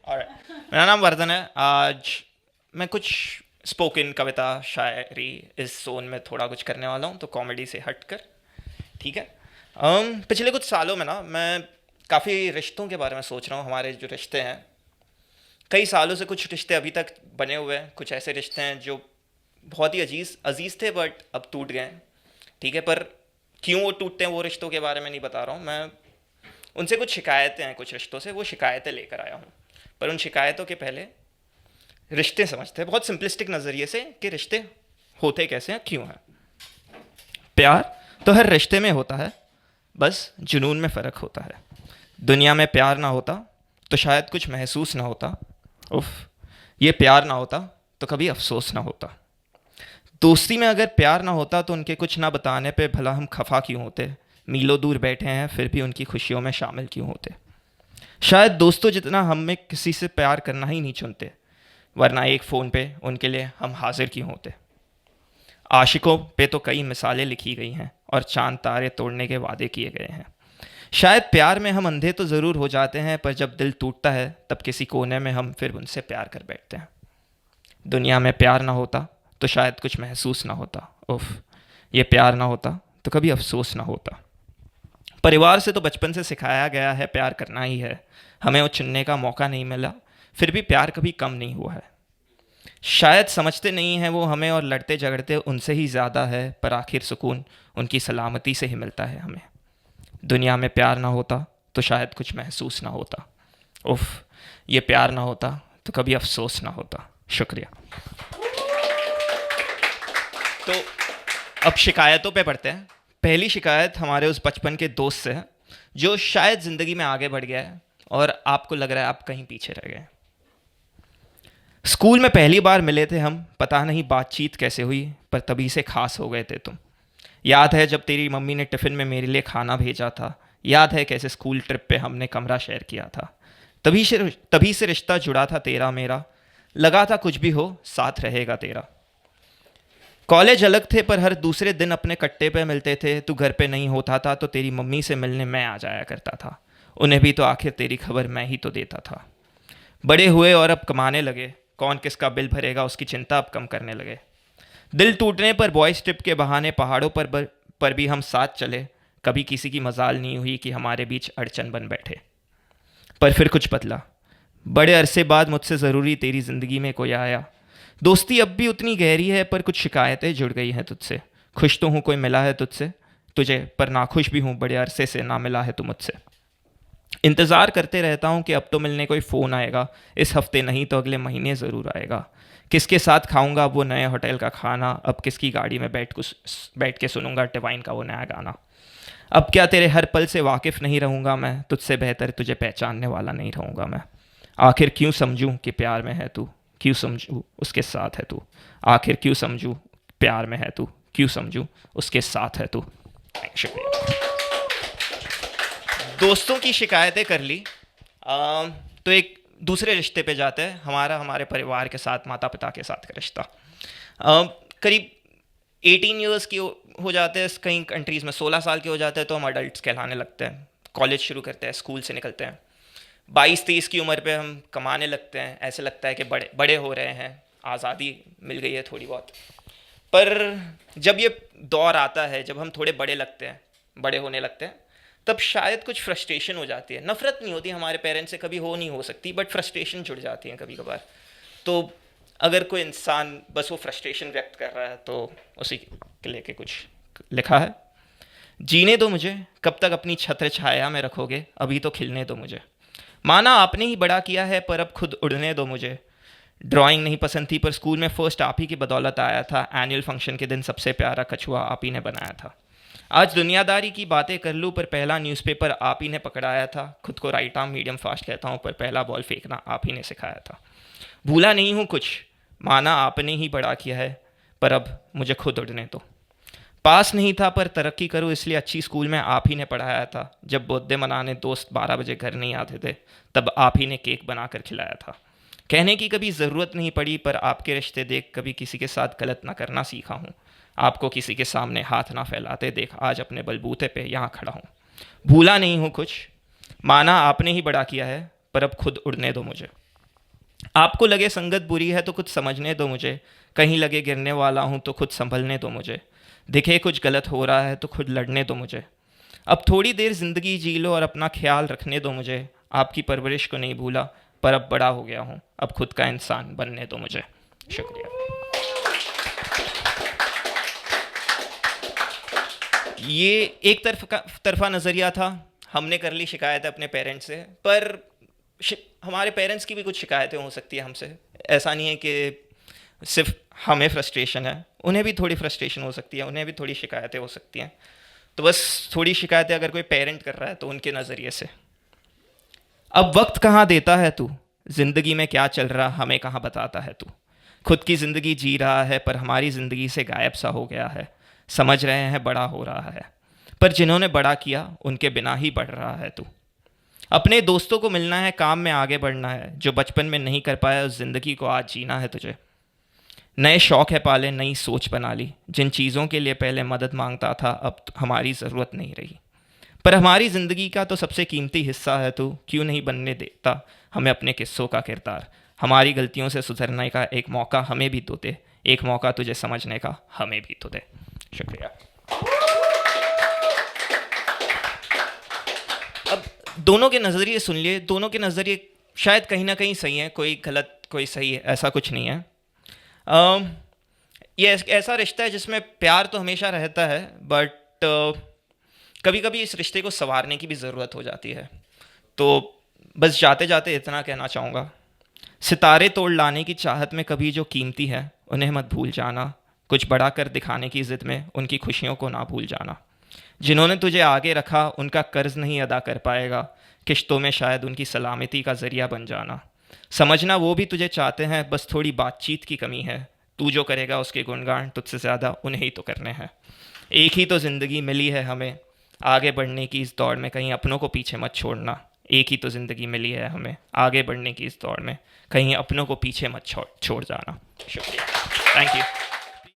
Alright. मेरा नाम वर्धन है। आज मैं कुछ स्पोकन कविता शायरी इस जोन में थोड़ा कुछ करने वाला हूँ, तो कॉमेडी से हट कर। ठीक है। पिछले कुछ सालों में ना मैं काफ़ी रिश्तों के बारे में सोच रहा हूँ। हमारे जो रिश्ते हैं, कई सालों से कुछ रिश्ते अभी तक बने हुए हैं, कुछ ऐसे रिश्ते हैं जो बहुत ही अजीज़ थे बट अब टूट गए हैं। ठीक है, पर क्यों वो टूटते हैं वो रिश्तों के बारे में नहीं बता रहा हूँ मैं। उनसे कुछ शिकायतें हैं, कुछ रिश्तों से वो शिकायतें लेकर आया हूँ। पर उन शिकायतों के पहले रिश्ते समझते हैं बहुत सिंपलिस्टिक नज़रिए से कि रिश्ते होते कैसे हैं, क्यों हैं। प्यार तो हर रिश्ते में होता है, बस जुनून में फ़र्क होता है। दुनिया में प्यार ना होता तो शायद कुछ महसूस ना होता। उफ, ये प्यार ना होता तो कभी अफसोस ना होता। दोस्ती में अगर प्यार ना होता तो उनके कुछ ना बताने पे भला हम खफा क्यों होते। मीलों दूर बैठे हैं फिर भी उनकी खुशियों में शामिल क्यों होते। शायद दोस्तों जितना हमें किसी से प्यार करना ही नहीं चुनते, वरना एक फ़ोन पे उनके लिए हम हाजिर क्यों होते। आशिकों पे तो कई मिसालें लिखी गई हैं और चांद तारे तोड़ने के वादे किए गए हैं। शायद प्यार में हम अंधे तो ज़रूर हो जाते हैं, पर जब दिल टूटता है तब किसी कोने में हम फिर उनसे प्यार कर बैठते हैं। दुनिया में प्यार ना होता तो शायद कुछ महसूस ना होता। उफ, ये प्यार ना होता तो कभी अफसोस ना होता। परिवार से तो बचपन से सिखाया गया है प्यार करना ही है, हमें वो चुनने का मौका नहीं मिला, फिर भी प्यार कभी कम नहीं हुआ है। शायद समझते नहीं हैं वो हमें और लड़ते झगड़ते उनसे ही ज़्यादा है, पर आखिर सुकून उनकी सलामती से ही मिलता है हमें। दुनिया में प्यार ना होता तो शायद कुछ महसूस ना होता। उफ, ये प्यार ना होता तो कभी अफसोस ना होता। शुक्रिया। तो अब शिकायतों पे बढ़ते हैं। पहली शिकायत हमारे उस बचपन के दोस्त से है जो शायद ज़िंदगी में आगे बढ़ गया है और आपको लग रहा है आप कहीं पीछे रह गए। स्कूल में पहली बार मिले थे हम, पता नहीं बातचीत कैसे हुई, पर तभी से खास हो गए थे तुम। याद है जब तेरी मम्मी ने टिफ़िन में मेरे लिए खाना भेजा था। याद है कैसे स्कूल ट्रिप पे हमने कमरा शेयर किया था। तभी से रिश्ता जुड़ा था तेरा मेरा। लगा था कुछ भी हो साथ रहेगा तेरा। कॉलेज अलग थे पर हर दूसरे दिन अपने कट्टे पे मिलते थे। तू घर पे नहीं होता था तो तेरी मम्मी से मिलने मैं आ जाया करता था। उन्हें भी तो आखिर तेरी खबर मैं ही तो देता था। बड़े हुए और अब कमाने लगे, कौन किसका बिल भरेगा उसकी चिंता अब कम करने लगे। दिल टूटने पर बॉयज़ ट्रिप के बहाने पहाड़ों पर भी हम साथ चले। कभी किसी की मजाल नहीं हुई कि हमारे बीच अड़चन बन बैठे। पर फिर कुछ बदला। बड़े अरसे बाद मुझसे ज़रूरी तेरी ज़िंदगी में कोई आया। दोस्ती अब भी उतनी गहरी है पर कुछ शिकायतें जुड़ गई हैं तुझसे। खुश तो हूँ कोई मिला है तुझसे तुझे, पर नाखुश भी हूँ बड़े अरसे से ना मिला है तू मुझसे। इंतज़ार करते रहता हूँ कि अब तो मिलने कोई फ़ोन आएगा। इस हफ्ते नहीं तो अगले महीने ज़रूर आएगा। किसके साथ खाऊंगा वो नए होटल का खाना, अब किसकी गाड़ी में बैठ के सुनूंगा डिवाइन का वो नया गाना। अब क्या तेरे हर पल से वाकिफ़ नहीं रहूँगा मैं, तुझसे बेहतर तुझे पहचानने वाला नहीं रहूँगा मैं। आखिर क्यों समझूं कि प्यार में है तू, क्यों समझूं उसके साथ है तू। आखिर क्यों समझूं प्यार में है तू, क्यों समझूं उसके साथ है तू। शुक्रिया। दोस्तों की शिकायतें कर ली। तो एक दूसरे रिश्ते पे जाते हैं, हमारे परिवार के साथ, माता पिता के साथ का रिश्ता। करीब 18 ईयर्स की हो जाते हैं, कई कंट्रीज़ में 16 साल के हो जाते हैं तो हम अडल्ट कहलाने लगते हैं। कॉलेज शुरू करते हैं, स्कूल से निकलते हैं। 22-23 की उम्र पे हम कमाने लगते हैं, ऐसे लगता है कि बड़े बड़े हो रहे हैं, आज़ादी मिल गई है थोड़ी बहुत। पर जब ये दौर आता है जब हम थोड़े बड़े लगते हैं, बड़े होने लगते हैं, तब शायद कुछ फ्रस्ट्रेशन हो जाती है। नफ़रत नहीं होती हमारे पेरेंट्स से, कभी हो नहीं हो सकती, बट फ्रस्ट्रेशन जुड़ जाती है कभी कभार। तो अगर कोई इंसान बस वो फ्रस्ट्रेशन व्यक्त कर रहा है तो उसी के लेके कुछ लिखा है। जीने दो मुझे, कब तक अपनी छत्र छाया में रखोगे, अभी तो खिलने दो मुझे। माना आपने ही बड़ा किया है पर अब खुद उड़ने दो मुझे। ड्राइंग नहीं पसंद थी पर स्कूल में फ़र्स्ट आप ही की बदौलत आया था। एनुअल फंक्शन के दिन सबसे प्यारा कछुआ आप ही ने बनाया था। आज दुनियादारी की बातें कर लूँ पर पहला न्यूज़पेपर आप ही ने पकड़ाया था। खुद को राइट आर्म मीडियम फास्ट कहता हूँ पर पहला बॉल फेंकना आप ही ने सिखाया था। भूला नहीं हूँ कुछ, माना आपने ही बड़ा किया है, पर अब मुझे खुद उड़ने दो। पास नहीं था पर तरक्की करूँ इसलिए अच्छी स्कूल में आप ही ने पढ़ाया था। जब बर्थडे मनाने दोस्त 12 बजे घर नहीं आते थे तब आप ही ने केक बना कर खिलाया था। कहने की कभी ज़रूरत नहीं पड़ी पर आपके रिश्ते देख कभी किसी के साथ गलत ना करना सीखा हूँ। आपको किसी के सामने हाथ ना फैलाते देख आज अपने बलबूते पे यहाँ खड़ा हूँ। भूला नहीं हूँ कुछ, माना आपने ही बड़ा किया है, पर अब खुद उड़ने दो मुझे। आपको लगे संगत बुरी है तो कुछ समझने दो मुझे, कहीं लगे गिरने वाला हूँ तो खुद संभलने दो मुझे, दिखे कुछ गलत हो रहा है तो खुद लड़ने दो मुझे। अब थोड़ी देर ज़िंदगी जी लो और अपना ख्याल रखने दो मुझे, आपकी परवरिश को नहीं भूला पर अब बड़ा हो गया हूँ, अब खुद का इंसान बनने दो मुझे। शुक्रिया। ये एक तरफा नज़रिया था। हमने कर ली शिकायत अपने पेरेंट्स से, पर हमारे पेरेंट्स की भी कुछ शिकायतें हो सकती है हमसे। ऐसा नहीं है कि सिर्फ हमें फ्रस्ट्रेशन है, उन्हें भी थोड़ी फ्रस्ट्रेशन हो सकती है, उन्हें भी थोड़ी शिकायतें हो सकती हैं। तो बस थोड़ी शिकायतें अगर कोई पेरेंट कर रहा है तो उनके नज़रिए से। अब वक्त कहाँ देता है तू, ज़िंदगी में क्या चल रहा हमें कहाँ बताता है तू। खुद की ज़िंदगी जी रहा है पर हमारी ज़िंदगी से गायब सा हो गया है। समझ रहे हैं बड़ा हो रहा है, पर जिन्होंने बड़ा किया उनके बिना ही बढ़ रहा है तू। अपने दोस्तों को मिलना है, काम में आगे बढ़ना है, जो बचपन में नहीं कर पाया उस ज़िंदगी को आज जीना है तुझे। नए शौक़ है पाले, नई सोच बना ली, जिन चीज़ों के लिए पहले मदद मांगता था अब हमारी ज़रूरत नहीं रही। पर हमारी ज़िंदगी का तो सबसे कीमती हिस्सा है तू, क्यों नहीं बनने देता हमें अपने किस्सों का किरदार। हमारी गलतियों से सुधरने का एक मौका हमें भी तो दे, एक मौका तुझे समझने का हमें भी तो दे। शुक्रिया। अब दोनों के नज़रिए सुन लिए, दोनों के नज़रिए शायद कहीं ना कहीं सही हैं, कोई गलत कोई सही है ऐसा कुछ नहीं है। ये ऐसा रिश्ता है जिसमें प्यार तो हमेशा रहता है, बट कभी कभी इस रिश्ते को संवारने की भी ज़रूरत हो जाती है। तो बस जाते जाते इतना कहना चाहूँगा, सितारे तोड़ लाने की चाहत में कभी जो कीमती है उन्हें मत भूल जाना, कुछ बड़ा कर दिखाने की ज़िद में उनकी खुशियों को ना भूल जाना। जिन्होंने तुझे आगे रखा उनका कर्ज नहीं अदा कर पाएगा, किश्तों में शायद उनकी सलामती का ज़रिया बन जाना। समझना वो भी तुझे चाहते हैं, बस थोड़ी बातचीत की कमी है। तू जो करेगा उसके गुणगान तुझसे ज़्यादा उन्हें ही तो करने हैं। एक ही तो ज़िंदगी मिली है हमें, आगे बढ़ने की इस दौड़ में कहीं अपनों को पीछे मत छोड़ना। एक ही तो ज़िंदगी मिली है हमें, आगे बढ़ने की इस दौड़ में कहीं अपनों को पीछे मत छोड़ जाना। शुक्रिया। Thank you.